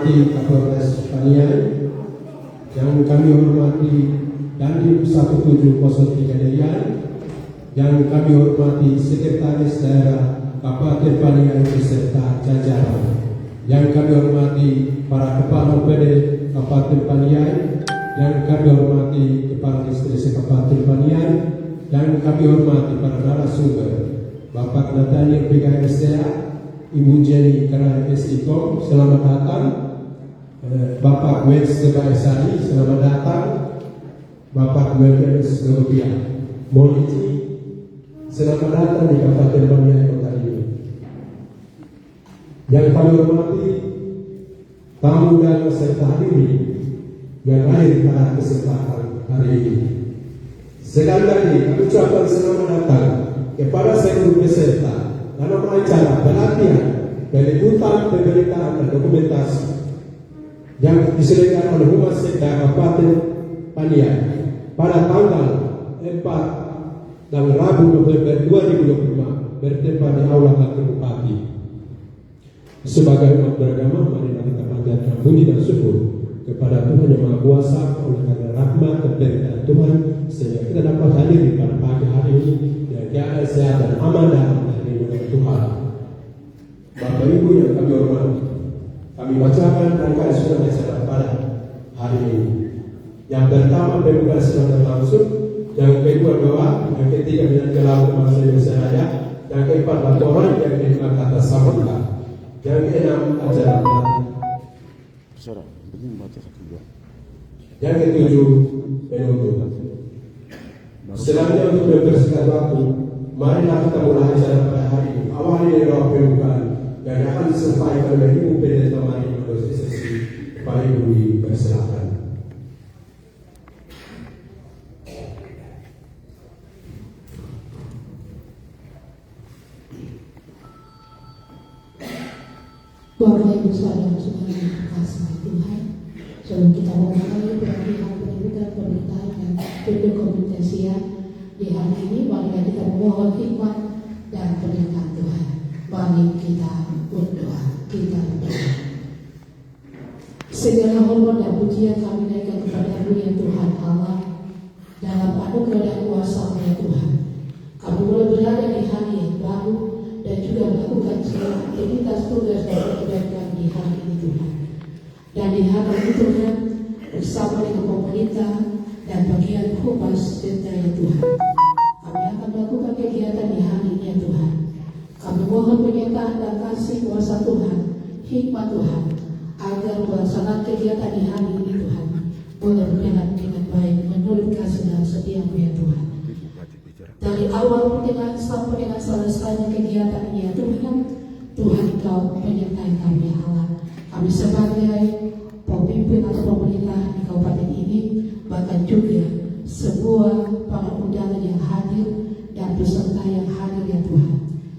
hormati Kapolres Paniai, yang kami hormati Dandim 1703 Delian, yang kami hormati Sekretaris Daerah Kabupaten Paniai beserta jajaran, yang kami hormati para Kepala OPD Kabupaten Paniai, yang kami hormati Kepala Distrik Kabupaten Paniai, yang kami hormati para narasumber, Bapak Nathaniel PKSDA, Ibu Jenny Kerana SIKOM, selamat datang. Bapak Wes Kebaisari, selamat datang. Bapak Melkiades Nobia Moniti, selamat datang di Kabupaten Paniai kota ini. Yang kami hormati tamu dan peserta hadirin yang hadir pada kesempatan hari ini. Sekali lagi kami ucapkan selamat datang kepada seluruh peserta dalam acara pelatihan peliputan pemberitaan dan dokumentasi yang diselenggarakan oleh Humas Sekda Kabupaten Paniai pada tanggal 4 dan Rabu November 2025 bertempat di Aula Kantor Bupati. Sebagai umat beragama, mari kita panjatkan puji dan syukur kepada Tuhan Yang Maha Kuasa oleh karena rahmat dan berkat Tuhan sehingga kita dapat hadir pada pagi hari ini dengan keadaan sehat dan aman dalam perlindungan Tuhan. Bapak Ibu yang kami hormati, kami bacakan rangkaian surat acara pada hari ini. Yang pertama pembukaan secara langsung, yang kedua doa, yang ketiga menyanyi lagu bangsa Indonesia Raya, yang keempat laporan, yang kelima kata sambutan, yang keenam acara pelatihan, yang ketujuh penutup. Selanjutnya untuk mempersingkat waktu, marilah kita mulai acara pada hari ini. Awali dari doa pembukaan yang akan disampaikan oleh Ibu Pendeta Mari melalui sesi Pak Ibu dipersilakan. Bapak Ibu saudara semua yang dikasihi Tuhan, sebelum kita memulai pelatihan pendidikan pemberitaan dan pendokumentasian di hari ini, mari kita memohon hikmat dan penyertaan Tuhan. Mari kita berdoa. Segala hormat dan pujian kami naikkan kepada-Mu ya Tuhan Allah. Dalam anugerah dan kuasa ya Tuhan, kami boleh berada di hari yang baru dan juga melakukan segala aktivitas tugas dan kebaikan di hari ini Tuhan. Dan di hari ini Tuhan, bersama dengan pemerintah dan bagian humas serta ya Tuhan, kami akan melakukan kegiatan di hari ini ya Tuhan. Kami mohon penyertaan dan kasih kuasa Tuhan, hikmat Tuhan, agar melaksanakan kegiatan di hari ini Tuhan boleh berjalan dengan baik menurut kasih dan setia-Mu ya Tuhan. Dari awal pertengahan sampai dengan selesainya kegiatan ini ya Tuhan, Tuhan Engkau menyertai kami ya Allah. Kami sebagai pemimpin atau pemerintah di kabupaten ini, bahkan juga semua para undangan yang hadir dan peserta yang hadir ya Tuhan,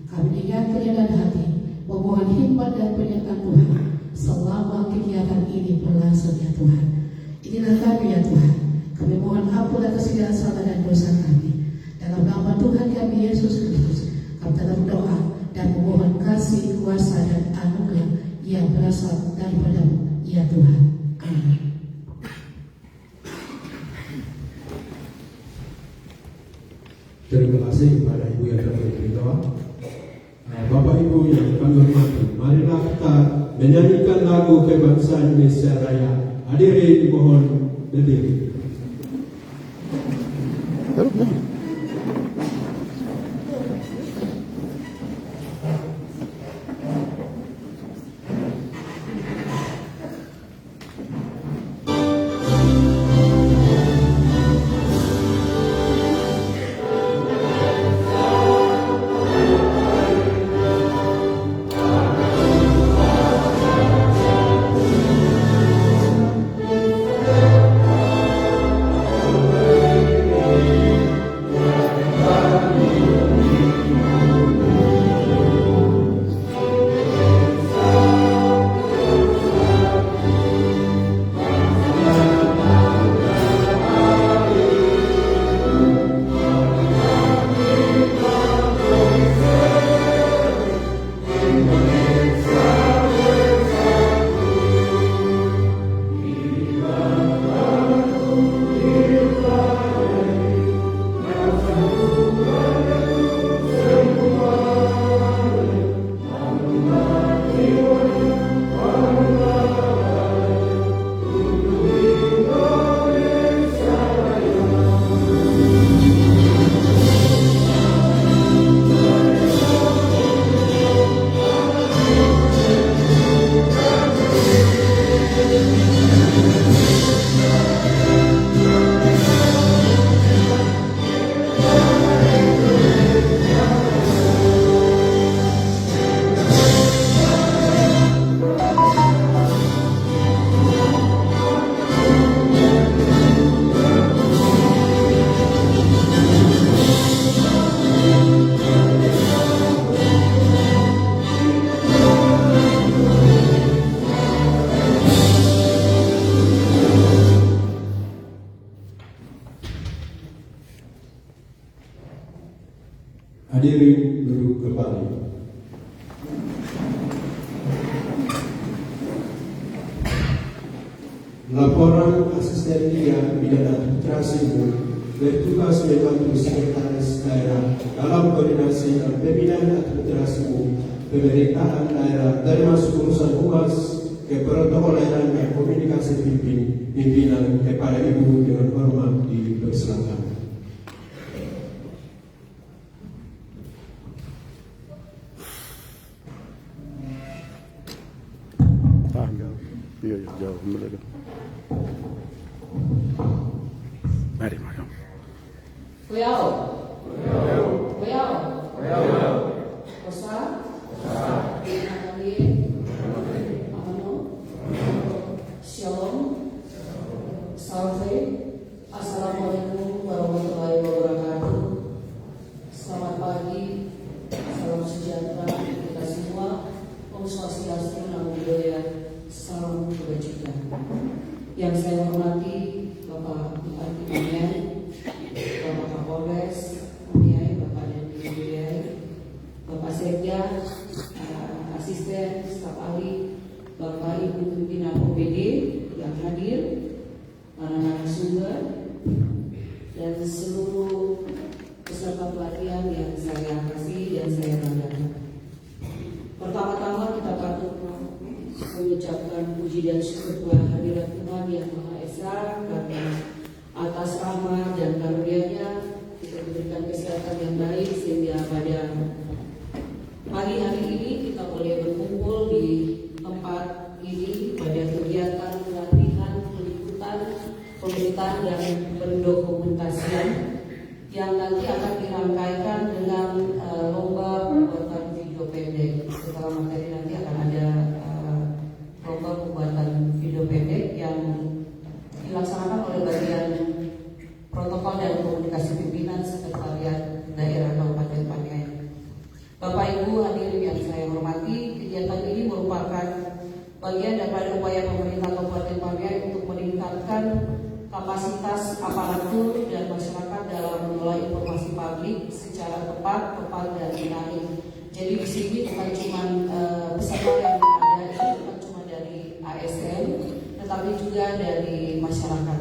kami dengan kerendahan hati memohon hikmat dan penyertaan Tuhan selama kegiatan ini berlangsung ya Tuhan. Inilah kami ya Tuhan, kami mohon ampun atas segala salah dan dosa kami. Dalam nama Tuhan kami Yesus Kristus, kami telah berdoa dan memohon kasih, kuasa dan anugerah yang berasal daripada-Mu ya Tuhan. Amin. Terima kasih kepada Ibu yang telah memberi doa. Bapak Ibu yang kami hormati, marilah kita menyanyikan lagu kebangsaan Indonesia Raya. Hadirin dimohon berdiri. Laporan asisten dia bidang administrasi bertugas membantu sekretaris daerah dalam koordinasi dan pembinaan administrasi pemerintahan daerah termasuk urusan humas, keprotokoleran dan komunikasi pimpinan kepada Ibu dengan hormat dipersilakan. Iya, jauh dulu. Mari, mari. Beliau. Kosa. Amano. Shalom. Salve. Assalamualaikum warahmatullahi wabarakatuh. Selamat pagi. Salam sejahtera kita semua. Om Swastiastu, Namo Buddhaya. Salam kebajikan. Yang saya hormati Bapak Bupati Paniai, Bapak Kapolres Paniai, Bapak Dendi Paniai, Bapak Sekda, asisten, staf ahli, Bapak Ibu pimpinan OPD yang hadir, para narasumber, dan seluruh peserta pelatihan yang saya kasih dan saya banggakan. Pertama-tama kita patut mengucapkan puji dan syukur kehadirat Tuhan Yang Maha Esa karena atas rahmat dan karunia-Nya kita diberikan kesehatan yang baik sehingga pada pagi hari ini kita boleh berkumpul di tempat ini pada kegiatan pelatihan peliputan pemberitaan dan pendokumentasian yang nanti akan dirangkaikan dengan lomba pembuatan video pendek. Setelah materi nanti akan ada lomba pembuatan video pendek yang dilaksanakan oleh bagian protokol dan komunikasi pimpinan Sekretariat Daerah Kabupaten Paniai. Bapak Ibu hadirin yang saya hormati, kegiatan ini merupakan bagian daripada upaya pemerintah Kabupaten Paniai untuk meningkatkan kapasitas aparatur dan masyarakat dalam mengelola informasi publik secara tepat, dan menarik. Jadi di sini bukan cuma peserta yang ada itu bukan cuma dari ASN, tetapi juga dari masyarakat.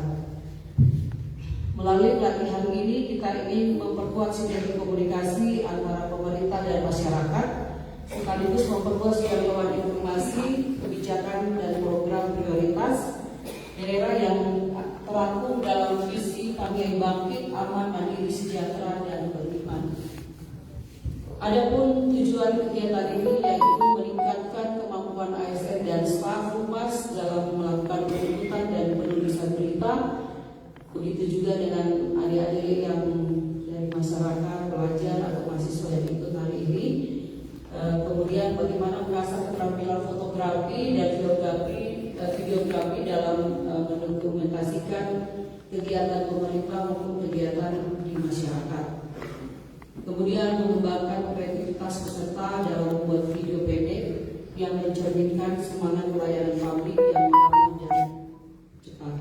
Melalui pelatihan ini kita ingin memperkuat sinergi komunikasi antara pemerintah dan masyarakat, sekaligus memperluas jangkauan informasi, kebijakan dan program prioritas daerah yang terangkum dalam visi Paniai Bangkit, Aman, Mandiri, Sejahtera, dan Beriman. Adapun tujuan kegiatan ini yaitu meningkatkan kemampuan ASN dan staf humas dalam melakukan peliputan dan penulisan berita. Begitu juga dengan adik-adik yang dari masyarakat, pelajar atau mahasiswa yang ikut hari ini. Kemudian bagaimana mengasah keterampilan fotografi dan videografi dalam mendokumentasikan kegiatan pemerintah maupun kegiatan di masyarakat. Kemudian mengembangkan kreativitas peserta dalam membuat video pendek yang mencerminkan semangat pelayanan publik yang ramah dan cepat.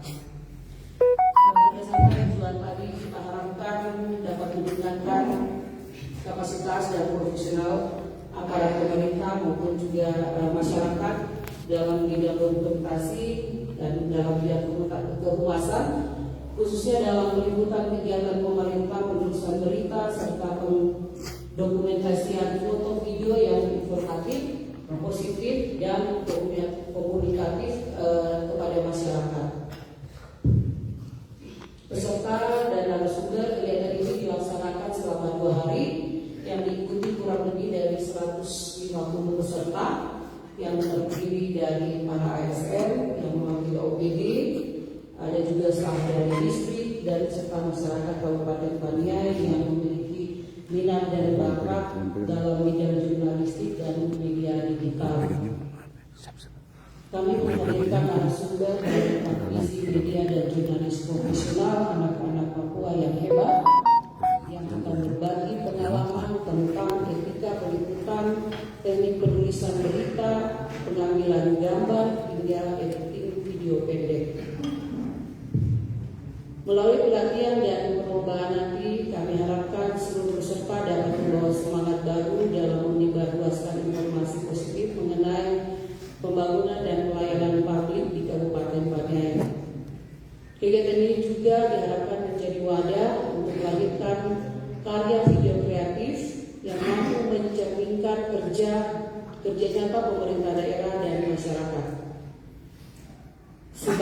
Berdasarkan tujuan tadi, kita harapkan dapat meningkatkan kapasitas dan profesional aparat pemerintah maupun juga masyarakat dalam bidang dokumentasi dan dalam bidang kehumasan, khususnya dalam peliputan kegiatan pemerintah, penulisan berita, serta pendokumentasian foto video yang informatif, positif, dan komunikatif kepada masyarakat. Peserta dan narasumber kegiatan ini dilaksanakan selama 2 hari yang diikuti kurang lebih dari 150 peserta yang terdiri dari para ASN yang mewakili OPD, ada juga staf dari distrik dan serta masyarakat Kabupaten Paniai yang memiliki minat dan bakat dalam bidang jurnalistik dan media digital. Kami menghadirkan narasumber dari praktisi media dan jurnalis profesional anak-anak Papua yang hebat yang akan berbagi pengalaman tentang etika peliputan, teknik penulisan berita, pengambilan gambar hingga editing video pendek. Melalui pelatihan dan perlombaan nanti, kami harapkan seluruh peserta dapat membawa semangat baru dalam menyebarluaskan informasi positif mengenai pembangunan dan pelayanan publik di Kabupaten Paniai.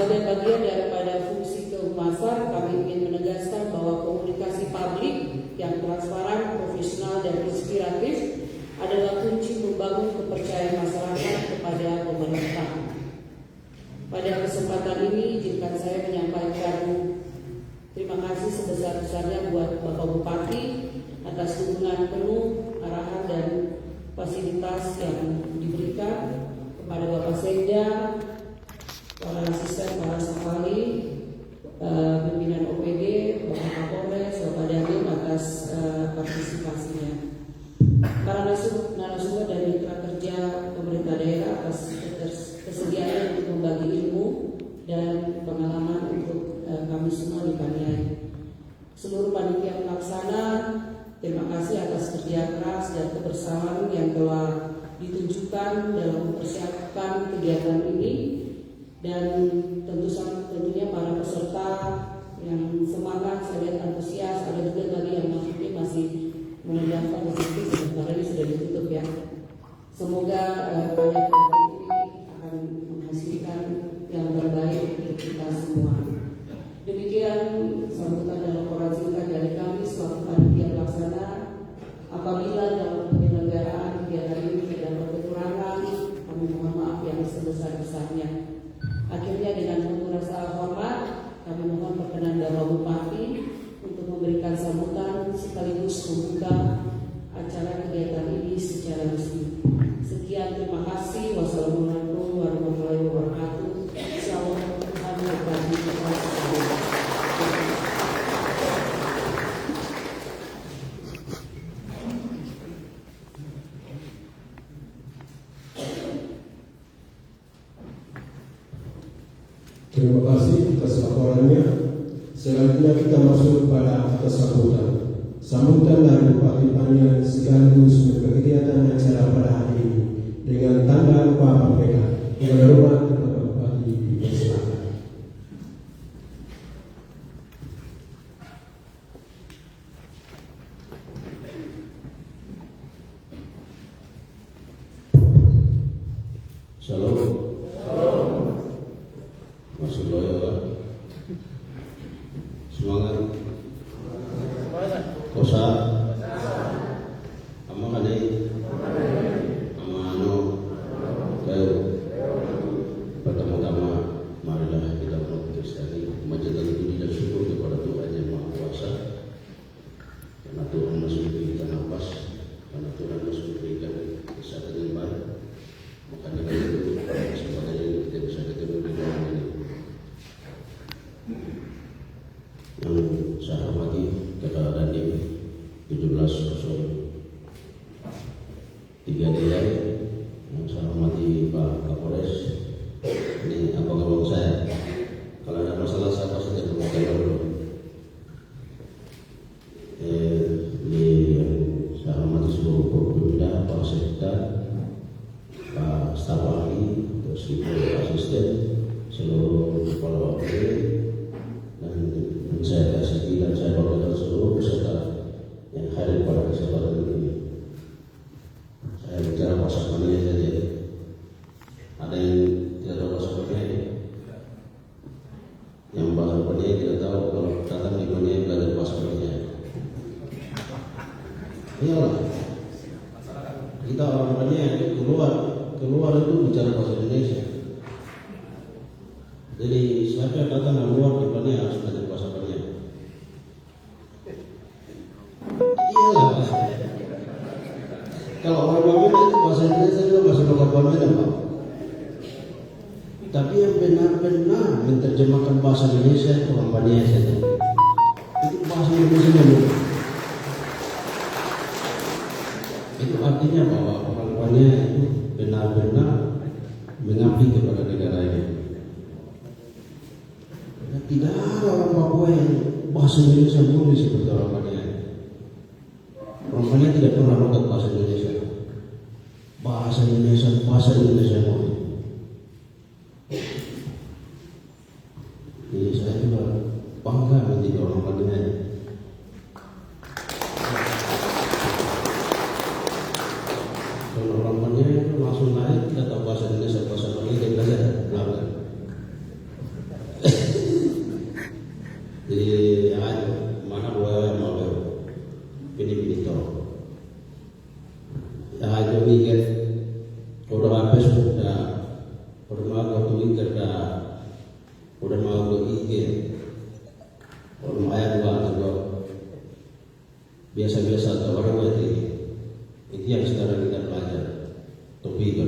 Sebagai bagian daripada fungsi kehumasan, kami ingin menegaskan bahwa komunikasi publik yang transparan, profesional, dan inspiratif adalah kunci membangun kepercayaan masyarakat kepada pemerintah. Pada kesempatan ini, izinkan saya menyampaikan terima kasih sebesar-besarnya buat Bapak Bupati atas dukungan penuh, arahan, dan fasilitas yang diberikan kepada Bapak Sekda, para asisten, para staf ahli, pimpinan OPD, Bapak Kapolres, Bapak Dandim atas partisipasinya. Para narasumber dan mitra kerja pemerintah daerah atas kesediaan untuk membagi ilmu dan pengalaman untuk kami semua di Paniai. Seluruh panitia pelaksana, terima kasih atas kerja keras dan kebersamaan yang telah ditunjukkan dalam mempersiapkan kegiatan ini, dan tentunya para peserta yang semangat, saya lihat antusias, ada juga tadi yang masih mendaftar di situ, sebentar ini sudah ditutup ya. Semoga proyek ini akan menghasilkan yang terbaik untuk kita semua. Demikian sambutan dan laporan singkat dari kami selaku panitia pelaksana. Apabila dalam penyelenggaraan kegiatan ini terdapat kekurangan, kami mohon maaf yang sebesar-besarnya. Akhirnya dengan penuh rasa hormat, kami mohon perkenan Bapak Bupati untuk memberikan sambutan sekaligus membuka acara kegiatan ini secara resmi. Sekian, terima kasih. Wassalamualaikum warahmatullahi wabarakatuh. Shalom, Tuhan memberkati kita sekalian. Terima kasih atas laporannya. Selanjutnya kita masuk pada atas sambutan. Sambutan dari Bupati Paniai sekaligus kegiatan acara pada hari ini dengan tanda upah merdeka. Dengan hormat kepada Bupati dipersilakan. Shalom. Masuk loyo. Semangat. Kosa. Amanganay. Amano. Kayo. Pertama-tama, marilah kita berputus dari majelis ini dan syukur kepada Tuhan yang Maha Kuasa. Karena Tuhan masih memberikan nafas, karena Tuhan masih memberikan kesehatan yang baik. Makanya kita kesempatan ini kita bisa ketemu di dalam ini. Yang saya hormati Ketua Dandim 1703 Dayai, yang saya hormati Pak Kapolres. Ini abang-abang saya. Kalau ada masalah saya pasti terbuka dulu. Saya hormati seluruh Portunda, Pak Sekda, Pak staf ahli, terus ibu asisten, seluruh kepala OPD, dan saya kasih dan saya hormati seluruh peserta yang hadir pada kesempatan ini. Saya bicara bahasa Paniai saja. Ada yang tidak tahu bahasa Paniai? Yang bahasa Paniai tidak tahu, kalau datang di Paniai belajar bahasa Paniai. Iyalah, kita orang Paniai keluar itu bicara bahasa Indonesia. Jadi siapa yang datang dari luar di Paniai harus belajar bahasa Paniai. Iyalah. Kalau orang Bamena itu bahasa Indonesia juga masih logat Bamena, Pak. Tapi yang benar-benar menerjemahkan bahasa Indonesia itu orang Paniai saja. Itu bahasa Indonesia dulu. Itu artinya bahwa orang Paniai itu benar-benar mengabdi kepada negara ini. Dan tidak ada orang Papua yang bahasa Indonesia murni seperti orang Paniai. Orang Paniai tidak pernah logat bahasa Indonesia. Bahasa Indonesia murni. Jadi saya juga bangga menjadi orang Paniai. Kalau orang Paniai itu langsung naik, tidak tahu bahasa Indonesia, bahasa Paniai dia belajar. Jadi mana gua mau ini to. Ya mikir udah Facebook dah, udah mau Twitter dah, udah mau IG, udah mau juga biasa-biasa atau orang itu yang sekarang kita belajar. Topik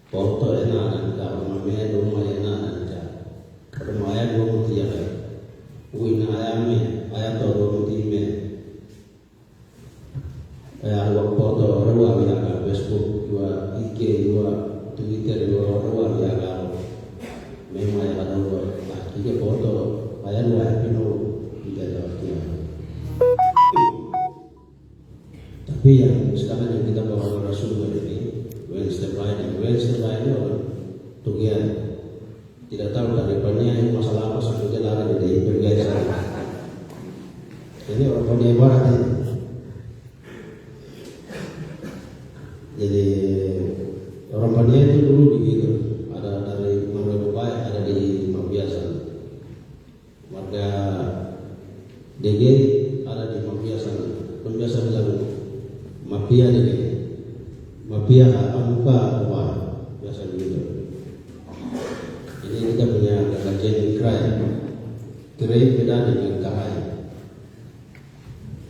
foto enak dan rumah enak dan rumah dua mutia wina ayam toro mutime foto ruang yang Facebook dua IG dua Twitter dua ruang yang memang yang ada dua tiga foto ayam dua pino tidak ada. Tapi yang sekarang yang kita bawa Rasul ini Wednesday orang Tugian tidak tahu dari depannya masalah apa sampai lari dari bergaya. Ini orang Pandai Barat ini. Jadi orang Pandai itu dulu begitu, ada dari Marga Baik, ada di Mambiasan, Marga DG ada di Mambiasan, Mambiasan bilang Mafia DG, Mafia Amuka apa biasa begitu. Ini kita punya kajian Krai beda dengan Karai.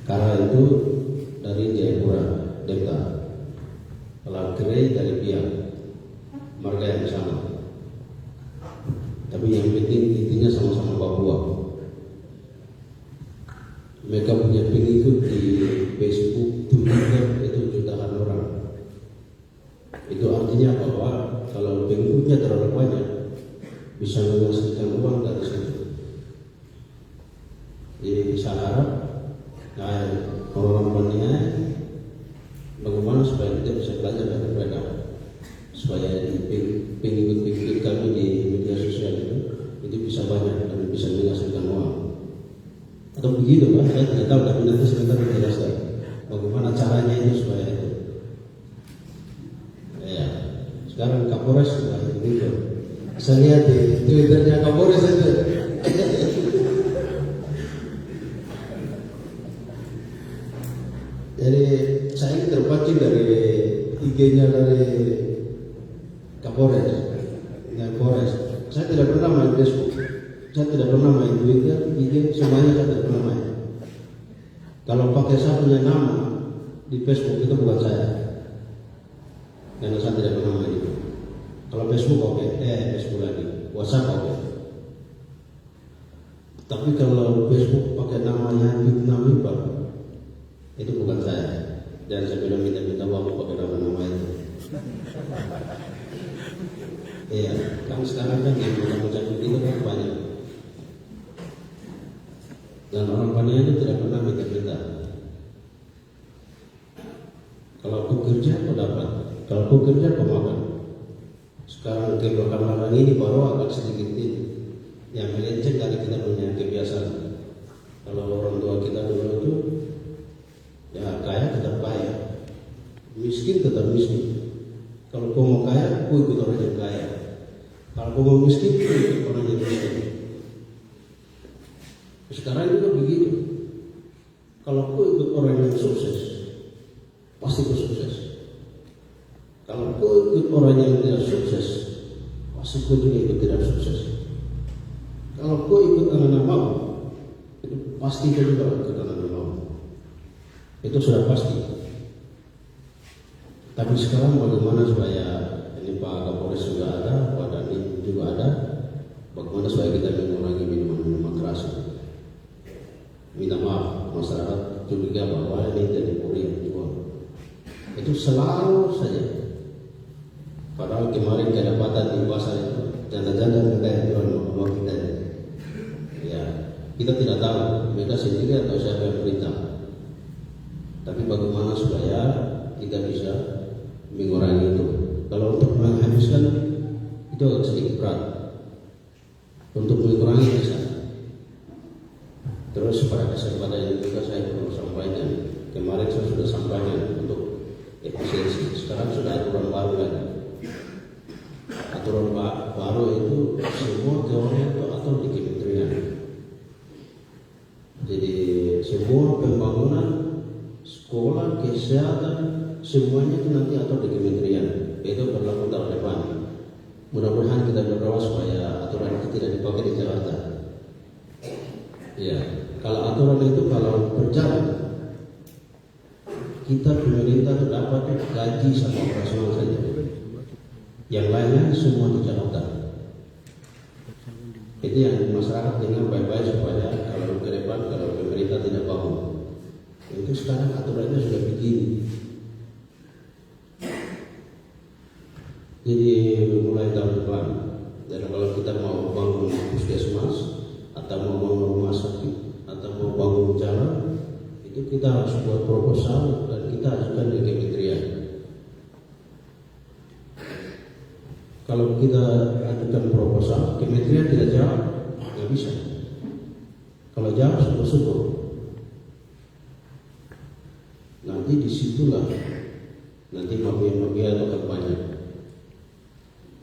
Karai itu dari Jayapura, Delta. Kalau Krai dari Biak, marga yang sama. Tapi yang penting intinya sama-sama Papua. Mereka punya pengikut di Facebook, Twitter itu jutaan orang. Itu artinya bahwa kalau pengikutnya terlalu banyak bisa menghasilkan uang dari situ. Jadi bisa harap orang Pandai bagaimana supaya kita bisa belajar dari mereka, supaya pengikut-pengikut kami di media sosial itu bisa banyak dan bisa menghasilkan uang. Atau begitu Pak, saya tidak tahu, tapi nanti sebentar menjelaskan bagaimana caranya itu supaya itu. Ya, sekarang Kapolres sudah begitu. Saya lihat di Twitternya Kapolres itu. Jadi saya ini terpancing dari IG-nya dari Kapolres. Saya tidak pernah main Facebook. Saya tidak pernah main Twitter, IG, semuanya saya tidak pernah main. Kalau pakai satunya nama di Facebook itu bukan saya, karena saya tidak pernah main itu. Kalau Facebook oke, Facebook lagi, WhatsApp oke. Tapi kalau Facebook pakai namanya Vietnam Iqbal, itu bukan saya. Dan saya bilang minta uang pakai nama itu. Iya, kan sekarang kan yang macam-macam itu kan banyak. Dan orang Pandai itu tidak pernah minta. Kalau aku kerja aku dapat, kalau aku kerja aku makan. Sekarang kebelakangan ini baru agak sedikit ini yang melenceng dari kita punya kebiasaan. Kalau orang tua kita dulu itu ya kaya tetap kaya, miskin tetap miskin. Kalau kau mau kaya, kau ikut orang yang kaya. Kalau kau mau miskin, kau ikut orang yang miskin. Sekarang juga begitu. Kalau kau ikut orang yang sukses, pasti kau sukses. Kalau kau ikut orang yang tidak sukses, pasti kau juga ikut tidak sukses. Kalau kau ikut anak mau, itu pasti kau juga ikut anak mau. Itu sudah pasti. Tapi sekarang bagaimana supaya ini Pak Kapolres juga ada, Pak Dani juga ada, bagaimana supaya kita mengurangi minuman keras? Minta maaf masyarakat curiga bahwa ini jadi puri juga. Itu selalu saja. Padahal kemarin kedapatan di pasar itu janda-janda mereka yang jual sama kita. Ya, kita tidak tahu mereka sendiri atau siapa yang perintah. Tapi bagaimana supaya kita bisa mengurangi itu? Kalau untuk menghabiskan itu agak sedikit berat. Untuk mengurangi bisa. Terus pada kesempatan yang juga saya perlu sampaikan. Kemarin saya sudah sampaikan untuk efisiensi. Sekarang sudah aturan baru lagi. Aturan baru itu semua teori itu atau di kementerian. kesehatan, semuanya itu nanti atur di kementerian. Itu berlaku tahun depan. Mudah-mudahan kita berdoa supaya aturan itu tidak dipakai di Jakarta. Ya, kalau aturan itu kalau berjalan, kita pemerintah terdapat gaji sama operasional saja. Yang lainnya semua di Jakarta. Itu yang masyarakat dengar baik-baik supaya kalau ke depan kalau pemerintah tidak bangun. Itu sekarang aturannya sudah begini. Jadi mulai tahun depan, dan kalau kita mau bangun puskesmas atau mau bangun rumah sakit atau mau bangun jalan, itu kita harus buat proposal dan kita ajukan di kementerian. Kalau kita ajukan proposal, kementerian tidak jawab, nggak bisa. Kalau jawab, syukur-syukur. Nanti disitulah nanti mafia-mafia itu akan banyak.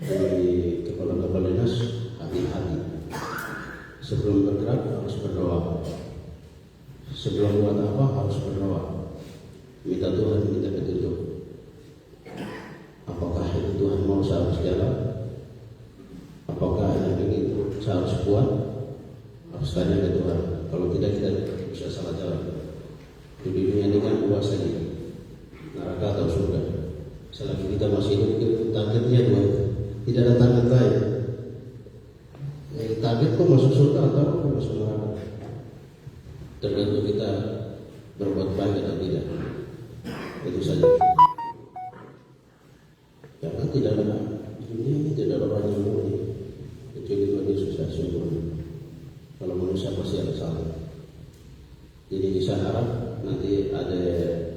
Jadi kepala-kepala dinas hati-hati. Sebelum bergerak harus berdoa. Sebelum buat apa harus berdoa. Minta Tuhan, minta petunjuk. Apakah itu Tuhan mau saya harus jalan? Apakah yang ini saya harus buat? Harus tanya ke Tuhan. Kalau tidak kita bisa salah jalan. Di dunia ini kan dua saja, neraka atau surga. Selagi kita masih hidup, targetnya dua. Tidak ada target lain. Target kok masuk surga atau masuk neraka. Tergantung kita berbuat baik atau tidak. Itu saja. Karena tidak ada dunia ini tidak ada orang yang murni kecuali Tuhan Yesus yang sempurna. Kalau manusia pasti ada salah. Jadi saya harap nanti ada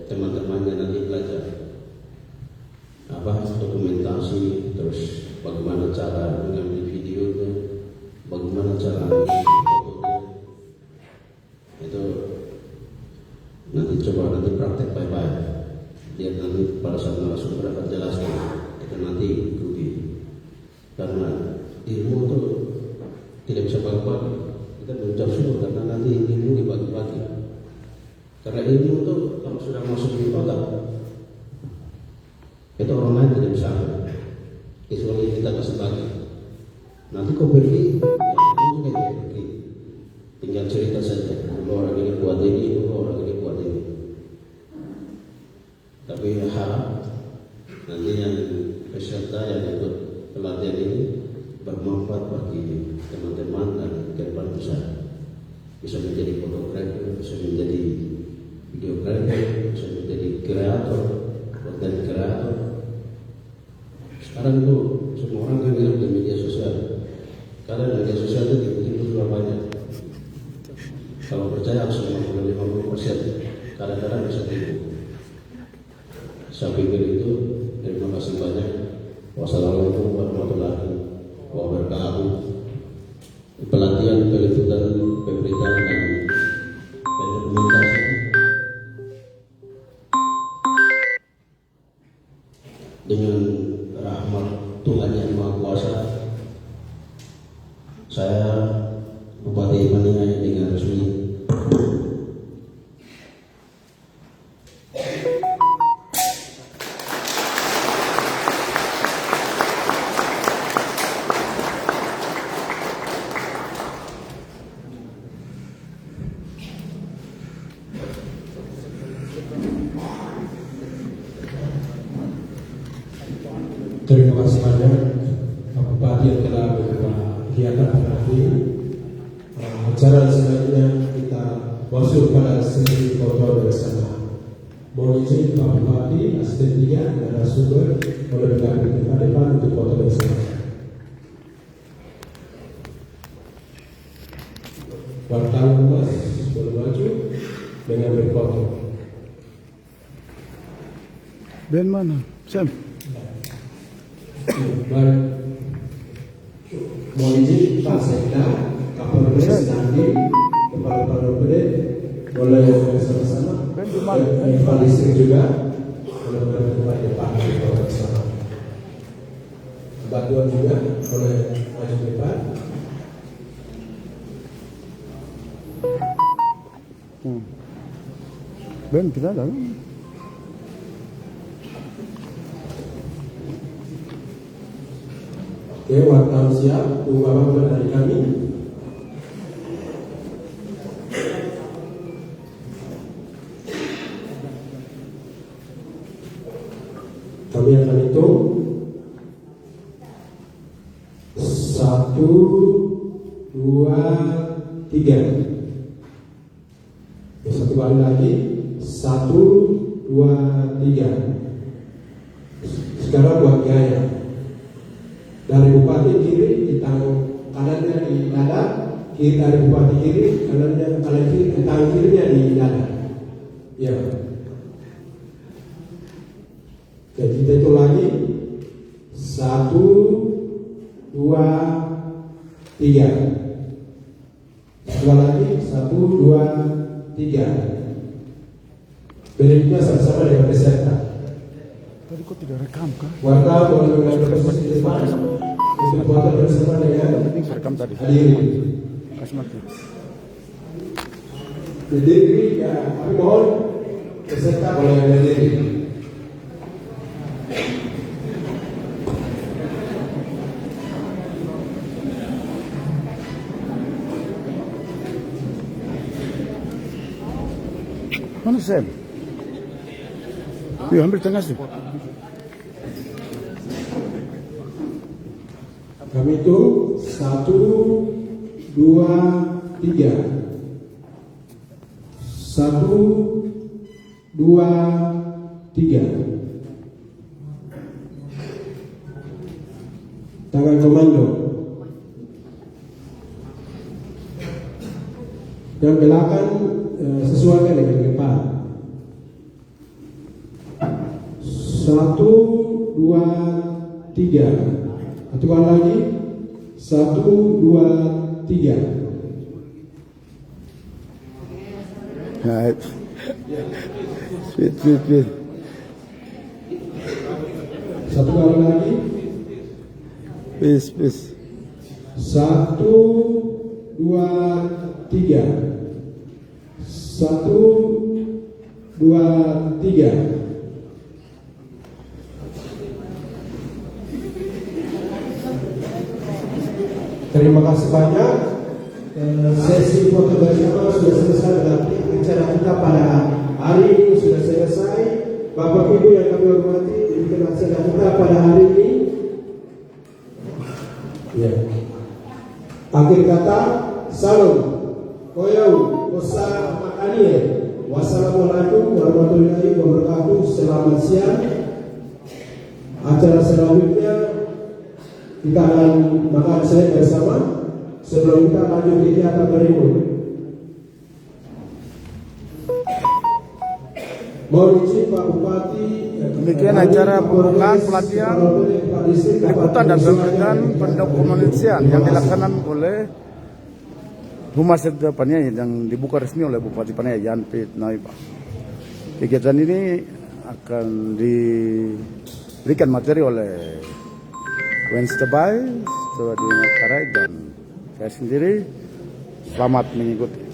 teman-temannya nanti belajar dokumentasi, terus bagaimana cara mengambil videonya, bagaimana cara mengambil fotonya. Itu nanti coba praktek baik-baik. Biar nanti pada saat narasumber akan jelaskan, kita nanti ikuti. Karena ilmu itu tidak bisa bagi-bagi. Kita berucap syukur karena nanti ilmu dibagi-bagi. Karena ilmu itu kalau sudah masuk di otak, itu orang lain tidak bisa ambil, kecuali kita kasih bagi. Nanti kau pergi, ya itu juga pergi. Tinggal cerita saja. Orang ini buat ini, orang ini buat ini. Tapi harap nanti yang peserta yang ikut pelatihan ini bermanfaat bagi teman-teman dan ke depan bisa menjadi fotografer, bisa menjadi videografer, bisa menjadi kreator, konten kreator. Sekarang itu semua orang kan hidup di media sosial. Karena media sosial itu diikuti juga banyak. Kalau percaya harus 50%, kadang-kadang bisa tipu. Saya pikir itu. Terima kasih banyak. Wassalamualaikum warahmatullahi wabarakatuh. Pelatihan, peliputan, pemberitaan dan dokumentasi dengan rahmat Tuhan yang Maha Kuasa, saya Bupati Maningan dengan resmi Terima kasih banyak Pak Bupati yang telah membuka kegiatan hari ini. Acara selanjutnya kita masuk pada sesi foto bersama. Mohon izin Pak Bupati, asisten 3 dan narasumber boleh bergabung ke depan untuk foto bersama. Wartawan luas boleh maju dengan berfoto. Ben mana? Sam. Baik. Mohon izin Pak Sekda, Kapolres Nandi, Kepala BPD boleh bersama-sama. Pak Listrik juga boleh berdepan depan bersama. Mbak Tuan juga boleh maju depan. Ben kita dalam. Oke, wartawan siap, tunggu apa dari kami. Kami akan hitung 1, 2, 3. Satu kali lagi 1, 2, 3. Sekarang buat gaya. Dari bupati kiri di tangan kanannya di dada, kiri dari bupati kiri, kanannya kanan kiri, tangan kirinya di dada. Ya. Jadi kita itu lagi 1, 2, 3. Dua lagi 1, 2, 3. Berikutnya sama-sama dengan peserta. Tadi kok tidak rekam kah? Wartawan boleh mengambil posisi di depan untuk foto bersama dengan Rekam tadi. hadirin. Kasih mati. Berdiri ya, kami mohon peserta boleh berdiri. Mana Sam? Yuk ambil tengah sih. Kami itu 1, 2, 3. 1, 2, 3. Tangan komando. Yang belakang sesuaikan dengan depan. 1, 2, 3. Satu kali lagi 1, 2, 3. Right. Sweet. Satu kali lagi Peace. 1, 2, 3. 1, 2, 3. Terima kasih banyak. Sesi foto bersama sudah selesai dengan acara kita pada hari ini sudah selesai. Bapak Ibu yang kami hormati, demikian acara kita pada hari ini. Ya. Akhir kata, salam, koyau, kosa, makanie. Wassalamualaikum warahmatullahi wabarakatuh. Selamat siang. Acara selanjutnya kita akan makan siang bersama sebelum kita lanjut kegiatan berikut. Mohon izin Pak Bupati. Demikian acara pembukaan pelatihan liputan dan pemberitaan pendokumentasian yang dilaksanakan oleh Humas Sekda Paniai yang dibuka resmi oleh Bupati Paniai Jan Pit Naipa. Kegiatan ini akan diberikan materi oleh Wenstebay, Sawadina Karai dan saya sendiri. Selamat mengikuti.